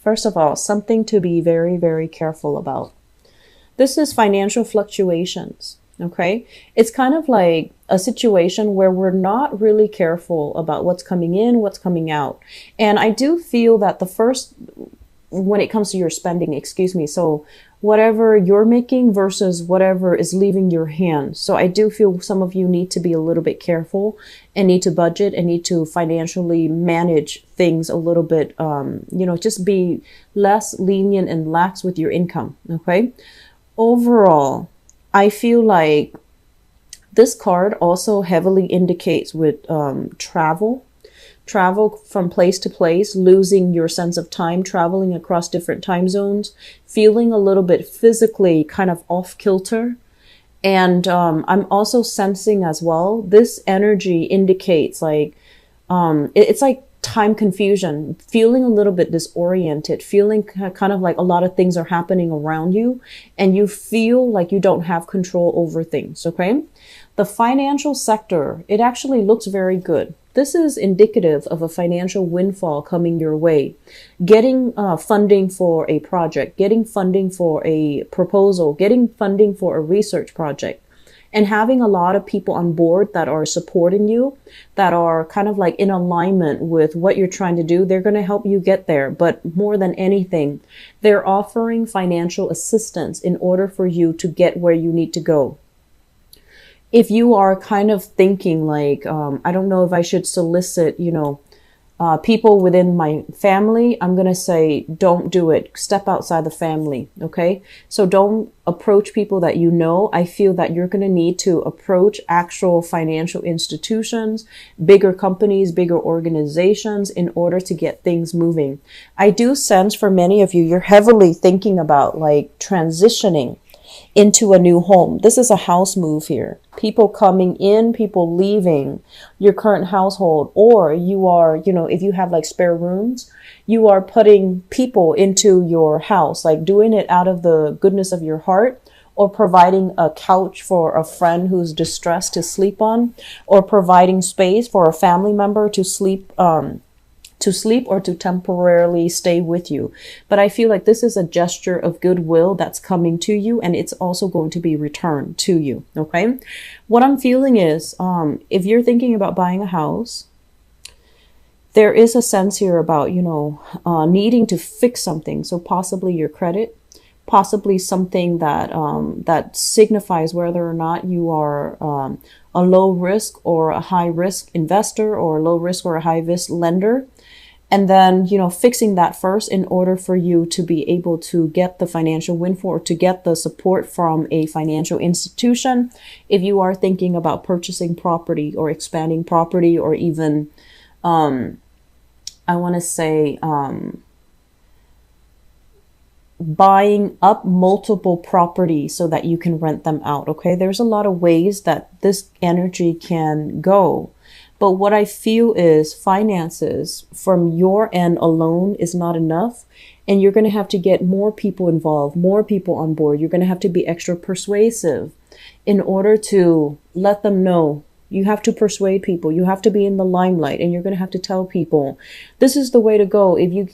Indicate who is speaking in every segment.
Speaker 1: First of all, something to be very, very careful about. This is financial fluctuations. Okay. It's kind of like a situation where we're not really careful about what's coming in, what's coming out. And I do feel that when it comes to your spending, excuse me, so whatever you're making versus whatever is leaving your hands. So I do feel some of you need to be a little bit careful and need to budget and need to financially manage things a little bit, just be less lenient and lax with your income. Okay. Overall, I feel like this card also heavily indicates with travel from place to place, losing your sense of time, traveling across different time zones, feeling a little bit physically kind of off kilter. And I'm also sensing as well, this energy indicates like, it's like time confusion, feeling a little bit disoriented, feeling kind of like a lot of things are happening around you and you feel like you don't have control over things. Okay. The financial sector, it actually looks very good. This is indicative of a financial windfall coming your way. Getting funding for a project, getting funding for a proposal, getting funding for a research project, and having a lot of people on board that are supporting you, that are kind of like in alignment with what you're trying to do. They're going to help you get there. But more than anything, they're offering financial assistance in order for you to get where you need to go. If you are kind of thinking like, I don't know if I should solicit, people within my family, I'm going to say, don't do it. Step outside the family. Okay. So don't approach people that you know. I feel that you're going to need to approach actual financial institutions, bigger companies, bigger organizations in order to get things moving. I do sense for many of you, you're heavily thinking about like transitioning into a new home. This is a house move here. People coming in, people leaving your current household, or you are, if you have like spare rooms, you are putting people into your house, like doing it out of the goodness of your heart, or providing a couch for a friend who's distressed to sleep on, or providing space for a family member to sleep or to temporarily stay with you. But I feel like this is a gesture of goodwill that's coming to you, and it's also going to be returned to you. Okay. What I'm feeling is, if you're thinking about buying a house, there is a sense here about, needing to fix something. So possibly your credit, possibly something that, that signifies whether or not you are, a low risk or a high risk investor, or a low risk or a high risk lender. And then, fixing that first in order for you to be able to get the financial windfall or to get the support from a financial institution. If you are thinking about purchasing property or expanding property, or even, I want to say, buying up multiple properties so that you can rent them out. Okay. There's a lot of ways that this energy can go. But what I feel is finances from your end alone is not enough. And you're going to have to get more people involved, more people on board. You're going to have to be extra persuasive in order to let them know. You have to persuade people. You have to be in the limelight, and you're going to have to tell people, this is the way to go. If you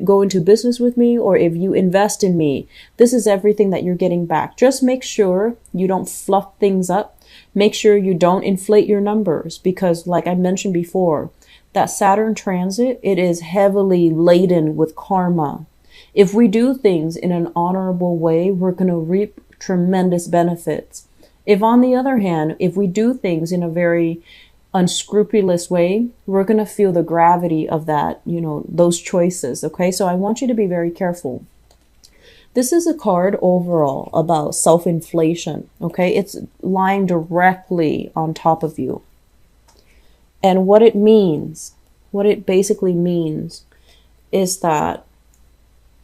Speaker 1: go into business with me, or if you invest in me, this is everything that you're getting back. Just make sure you don't fluff things up. Make sure you don't inflate your numbers, because like I mentioned before, that Saturn transit, it is heavily laden with karma. If we do things in an honorable way, we're going to reap tremendous benefits. If on the other hand, if we do things in a very unscrupulous way, we're going to feel the gravity of that, those choices. Okay. So I want you to be very careful. This is a card overall about self-inflation. Okay. It's lying directly on top of you. And what it basically means is that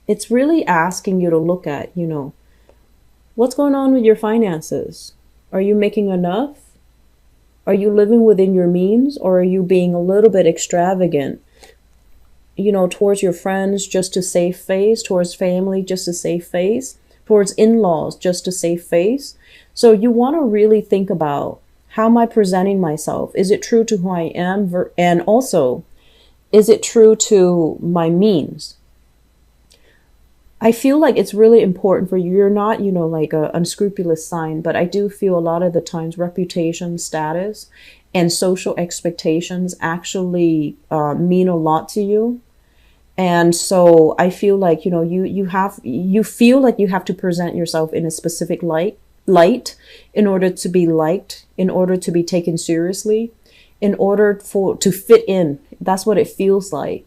Speaker 1: it's really asking you to look at, what's going on with your finances? Are you making enough? Are you living within your means, or are you being a little bit extravagant, towards your friends just to save face, towards family just to save face, towards in-laws just to save face? So you want to really think about, how am I presenting myself? Is it true to who I am? And also, is it true to my means? I feel like it's really important for you. You're not, like a unscrupulous sign, but I do feel a lot of the times reputation, status, and social expectations actually mean a lot to you. And so I feel like, you feel like you have to present yourself in a specific light in order to be liked, in order to be taken seriously, in order to fit in. That's what it feels like.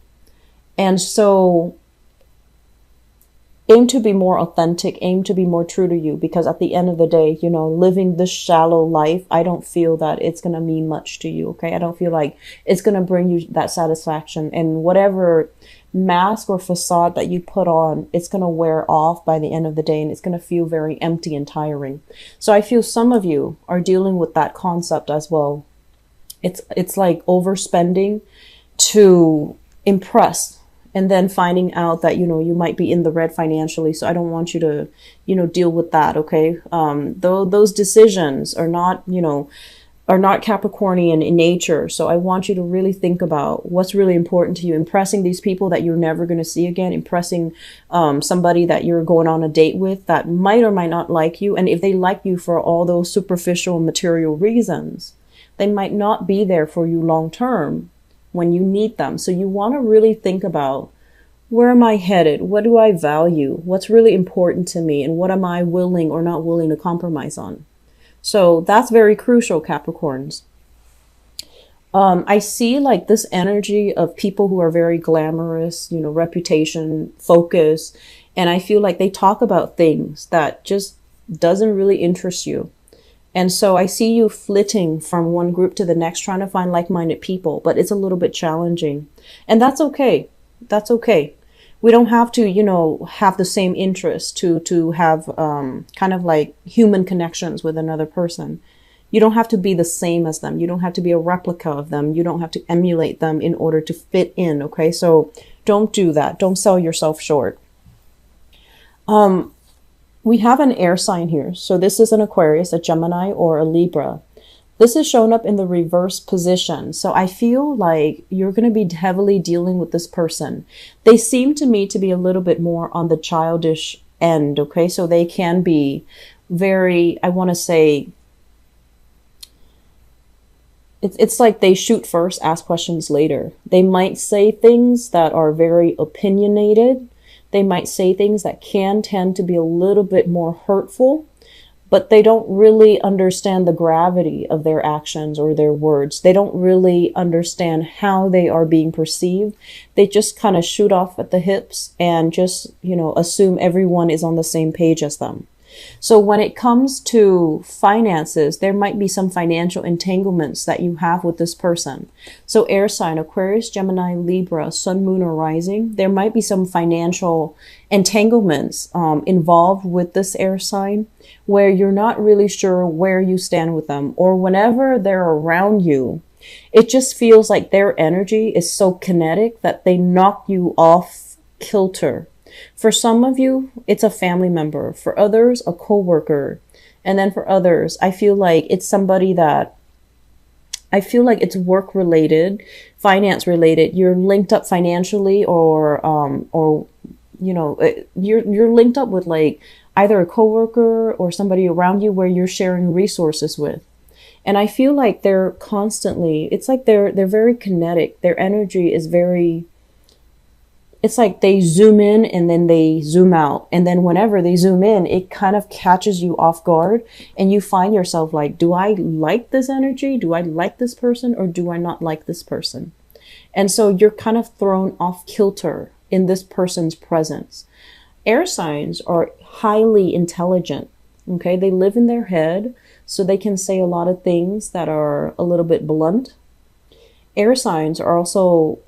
Speaker 1: And so aim to be more authentic, aim to be more true to you, because at the end of the day, living this shallow life, I don't feel that it's going to mean much to you. Okay. I don't feel like it's going to bring you that satisfaction, and whatever mask or facade that you put on, it's going to wear off by the end of the day, and it's going to feel very empty and tiring. So I feel some of you are dealing with that concept as well. It's like overspending to impress, and then finding out that, you might be in the red financially. So I don't want you to, deal with that. Okay. Though those decisions are not, are not Capricornian in nature. So I want you to really think about what's really important to you. Impressing these people that you're never going to see again, impressing somebody that you're going on a date with that might or might not like you. And if they like you for all those superficial material reasons, they might not be there for you long term when you need them. So you want to really think about, where am I headed? What do I value? What's really important to me? And what am I willing or not willing to compromise on? So that's very crucial, Capricorns. I see like this energy of people who are very glamorous, reputation, focus. And I feel like they talk about things that just doesn't really interest you. And so I see you flitting from one group to the next, trying to find like-minded people, but it's a little bit challenging. And that's okay. That's okay. We don't have to, have the same interests to have kind of like human connections with another person. You don't have to be the same as them. You don't have to be a replica of them. You don't have to emulate them in order to fit in. Okay. So don't do that. Don't sell yourself short. We have an air sign here. So this is an Aquarius, a Gemini, or a Libra. This is shown up in the reverse position. So I feel like you're going to be heavily dealing with this person. They seem to me to be a little bit more on the childish end. Okay. So they can be very, I want to say, it's like they shoot first, ask questions later. They might say things that are very opinionated. They might say things that can tend to be a little bit more hurtful, but they don't really understand the gravity of their actions or their words. They don't really understand how they are being perceived. They just kind of shoot off at the hips and just, assume everyone is on the same page as them. So when it comes to finances, there might be some financial entanglements that you have with this person. So air sign, Aquarius, Gemini, Libra, Sun, Moon, or Rising, there might be some financial entanglements involved with this air sign where you're not really sure where you stand with them, or whenever they're around you, it just feels like their energy is so kinetic that they knock you off kilter. For some of you, it's a family member. For others, a coworker. And then for others, I feel like it's somebody that I feel like it's work related, finance related. You're linked up financially, or you're linked up with like either a coworker or somebody around you where you're sharing resources with. And I feel like they're constantly, it's like they're very kinetic. Their energy is very, it's like they zoom in and then they zoom out. And then whenever they zoom in, it kind of catches you off guard. And you find yourself like, do I like this energy? Do I like this person? Or do I not like this person? And so you're kind of thrown off kilter in this person's presence. Air signs are highly intelligent. Okay. They live in their head, so they can say a lot of things that are a little bit blunt. Air signs are also,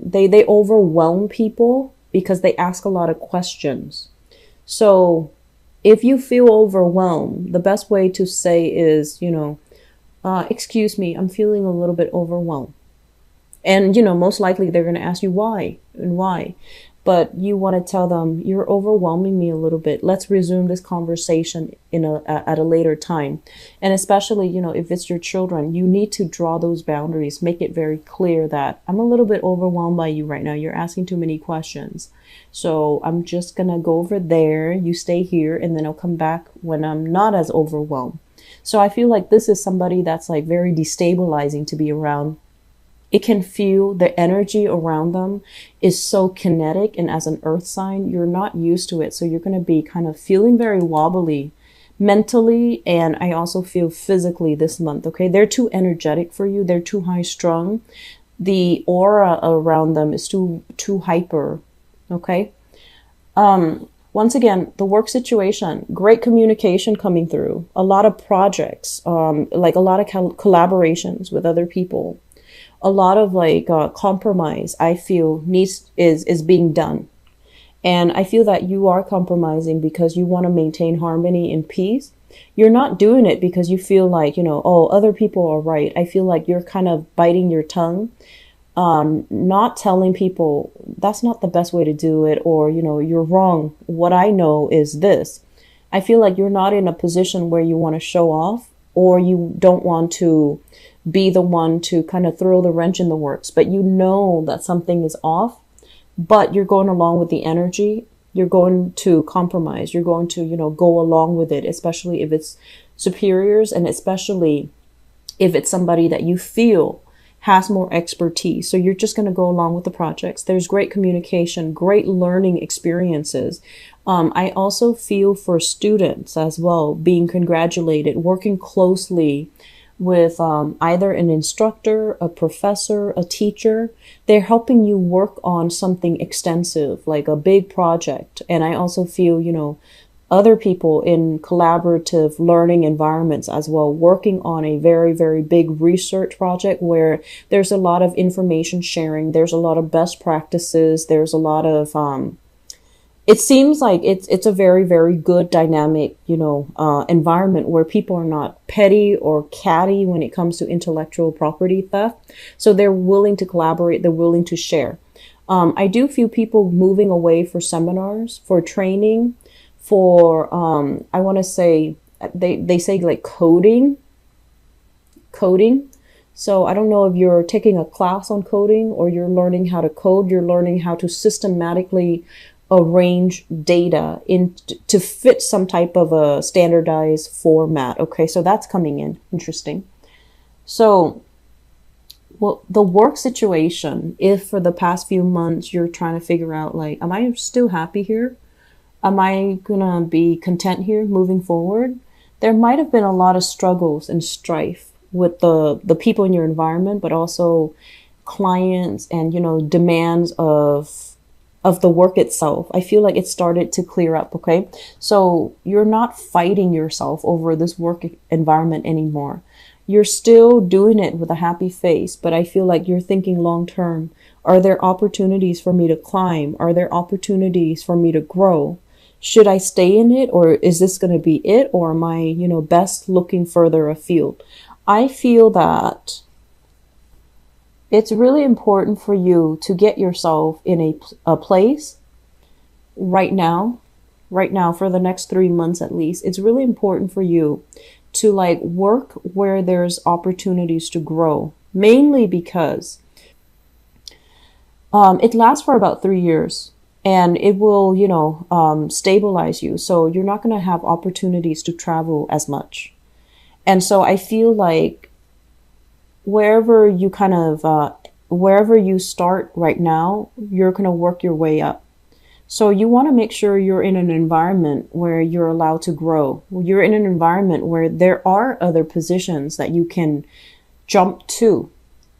Speaker 1: they overwhelm people because they ask a lot of questions. So if you feel overwhelmed, the best way to say is, excuse me, I'm feeling a little bit overwhelmed. And, most likely they're going to ask you why and why. but you want to tell them, you're overwhelming me a little bit. Let's resume this conversation at a later time. And especially, if it's your children, you need to draw those boundaries, make it very clear that I'm a little bit overwhelmed by you right now. You're asking too many questions. So I'm just going to go over there. You stay here, and then I'll come back when I'm not as overwhelmed. So I feel like this is somebody that's like very destabilizing to be around. It can feel the energy around them is so kinetic. And as an earth sign, you're not used to it. So you're going to be kind of feeling very wobbly mentally. And I also feel physically this month. Okay. They're too energetic for you. They're too high strung. The aura around them is too hyper. Okay. Once again, the work situation, great communication coming through, a lot of projects, like a lot of collaborations with other people. A lot of like compromise, I feel is being done. And I feel that you are compromising because you want to maintain harmony and peace. You're not doing it because you feel like, oh, other people are right. I feel like you're kind of biting your tongue, not telling people that's not the best way to do it, or, you're wrong. What I know is this. I feel like you're not in a position where you want to show off, or you don't want to be the one to kind of throw the wrench in the works, but you know that something is off, but you're going along with the energy. You're going to compromise. You're going to, go along with it, especially if it's superiors, and especially if it's somebody that you feel has more expertise. So you're just going to go along with the projects. There's great communication, great learning experiences. I also feel for students as well, being congratulated, working closely with either an instructor, a professor, a teacher. They're helping you work on something extensive, like a big project. And I also feel, other people in collaborative learning environments as well, working on a very, very big research project where there's a lot of information sharing. There's a lot of best practices. There's a lot of, it seems like it's a very, very good dynamic, environment where people are not petty or catty when it comes to intellectual property theft. So they're willing to collaborate. They're willing to share. I do feel people moving away for seminars, for training, for, I want to say, they say like coding. So I don't know if you're taking a class on coding or you're learning how to code. You're learning how to systematically arrange data to fit some type of a standardized format. Okay, so that's coming in. Interesting. So, well, the work situation, if for the past few months you're trying to figure out like, am I still happy here? Am I gonna be content here moving forward? There might have been a lot of struggles and strife with the people in your environment, but also clients and, demands of the work itself. I feel like it started to clear up. Okay. So you're not fighting yourself over this work environment anymore. You're still doing it with a happy face, but I feel like you're thinking long term. Are there opportunities for me to climb? Are there opportunities for me to grow? Should I stay in it, or is this going to be it? Or am I, best looking further afield? I feel that it's really important for you to get yourself in a place right now for the next 3 months at least. It's really important for you to like work where there's opportunities to grow, mainly because it lasts for about 3 years and it will, stabilize you. So you're not going to have opportunities to travel as much. And so I feel like wherever you start right now, you're going to work your way up. So you want to make sure you're in an environment where you're allowed to grow. You're in an environment where there are other positions that you can jump to.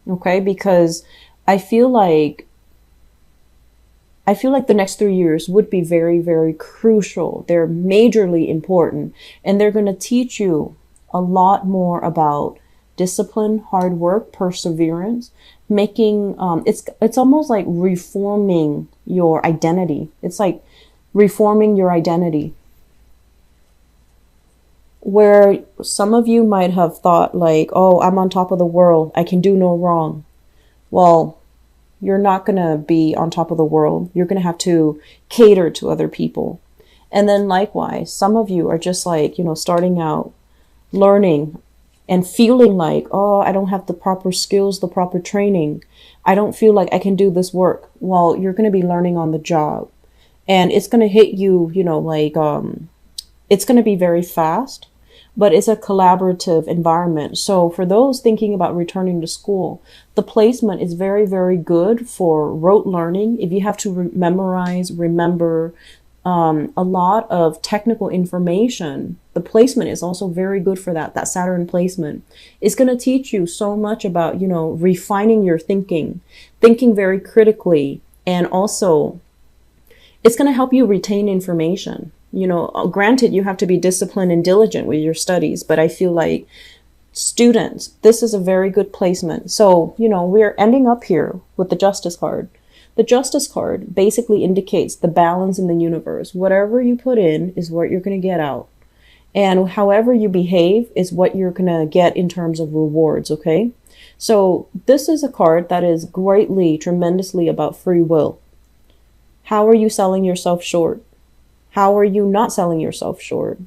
Speaker 1: Okay. Because I feel like the next 3 years would be very, very crucial. They're majorly important, and they're going to teach you a lot more about discipline, hard work, perseverance, making, it's almost like reforming your identity. It's like reforming your identity. Where some of you might have thought like, oh, I'm on top of the world. I can do no wrong. Well, You're not going to be on top of the world. You're going to have to cater to other people. And then likewise, some of you are just like, starting out learning and feeling like, oh, I don't have the proper skills, the proper training. I don't feel like I can do this work. Well, you're going to be learning on the job, and it's going to hit you, it's going to be very fast, but it's a collaborative environment. So for those thinking about returning to school, the placement is very, very good for rote learning. If you have to remember a lot of technical information, the placement is also very good for that. That Saturn placement is going to teach you so much about, refining your thinking very critically. And also it's going to help you retain information. Granted, you have to be disciplined and diligent with your studies, but I feel like students, this is a very good placement. So, we're ending up here with the Justice card. The Justice card basically indicates the balance in the universe. Whatever you put in is what you're going to get out. And however you behave is what you're going to get in terms of rewards, okay? So this is a card that is tremendously about free will. How are you selling yourself short? How are you not selling yourself short?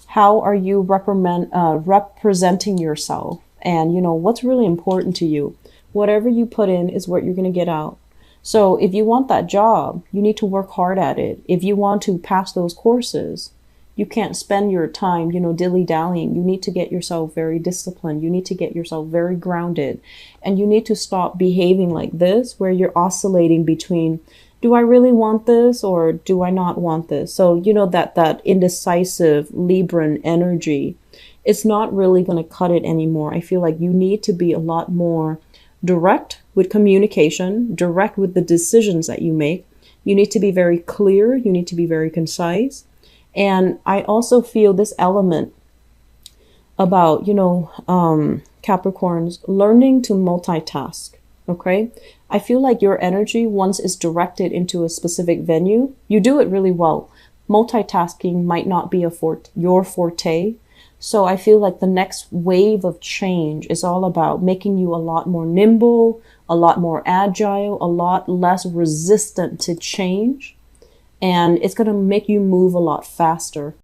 Speaker 1: How are you representing yourself? And, what's really important to you? Whatever you put in is what you're going to get out. So if you want that job, you need to work hard at it. If you want to pass those courses, you can't spend your time, dilly-dallying. You need to get yourself very disciplined. You need to get yourself very grounded. And you need to stop behaving like this, where you're oscillating between, do I really want this or do I not want this? So, that indecisive Libran energy, it's not really going to cut it anymore. I feel like you need to be a lot more direct with communication, direct with the decisions that you make. You need to be very clear. You need to be very concise. And I also feel this element about, Capricorns learning to multitask. Okay. I feel like your energy, once it's directed into a specific venue, you do it really well. Multitasking might not be your forte. So I feel like the next wave of change is all about making you a lot more nimble, a lot more agile, a lot less resistant to change. And it's going to make you move a lot faster.